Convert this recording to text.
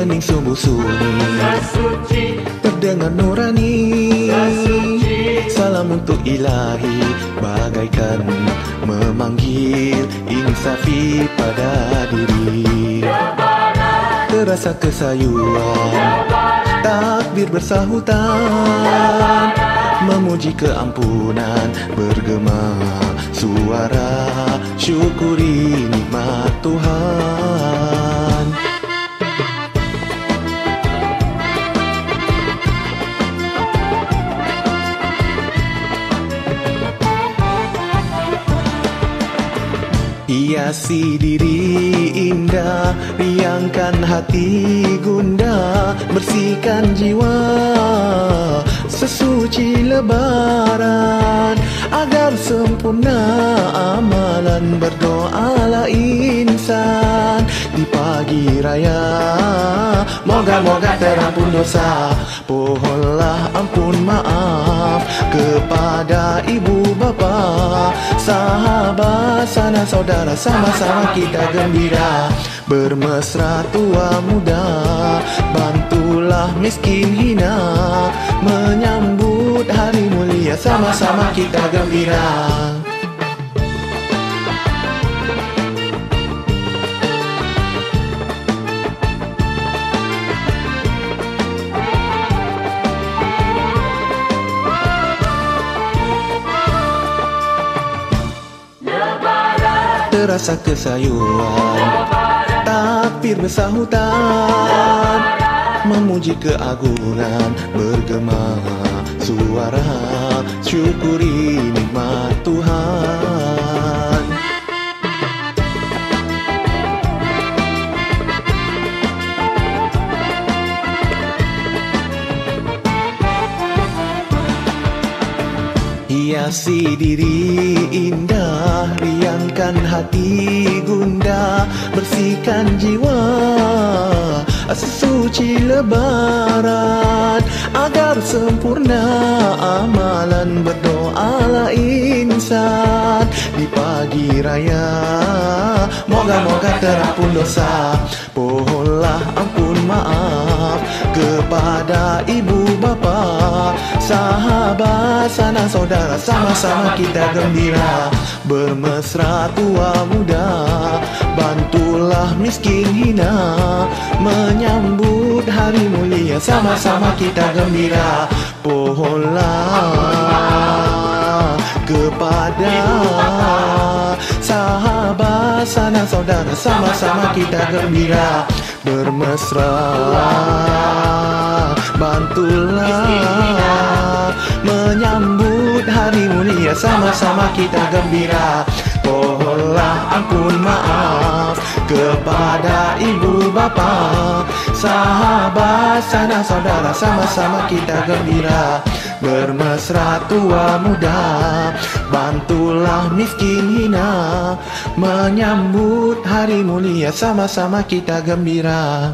hening sungguh sunyi, terdengar nurani. Salam untuk ilahi, bagaikan memanggil insafi pada diri. Terasa kesayuan, takbir bersahutan, memuji keampunan, bergema suara syukuri nikmat Tuhan. Hiasi diri indah, riangkan hati gundah, bersihkan jiwa sesuci lebaran, agar sempurna amalan. Berdoalah insan di pagi raya, moga-moga terampun dosa. Pohonlah ampun maaf kepada ibu bapa, sahabat sanak saudara, sama-sama kita gembira. Bermesra tua muda, bantulah miskin hina, menyambut hari mulia, sama-sama kita gembira. Terasa kesayuan, takbir bersahutan, memuji keagungan, bergema suara syukuri nikmat Tuhan. Hiasi diri indah, riangkan hati gundah, bersihkan jiwa sesuci lebaran, agar sempurna amalan. Berdoalah insan di pagi raya, moga-moga terampun dosa. Pohonlah ampun maaf kepada ibu bapa, sahabat sanak saudara, sama-sama kita gembira. Bermesra tua muda, bantulah miskin hina, menyambut hari mulia, sama-sama kita gembira. Pohonlah kepada sahabat sanak saudara, sama-sama kita gembira. Bermesra, bantulah menyambut hari mulia, sama-sama kita gembira. Pohonlah ampun maaf kepada ibu bapa, sahabat sanak saudara, sama-sama kita gembira. Bermesra tua muda, bantulah miskin hina, menyambut hari mulia, sama-sama kita gembira.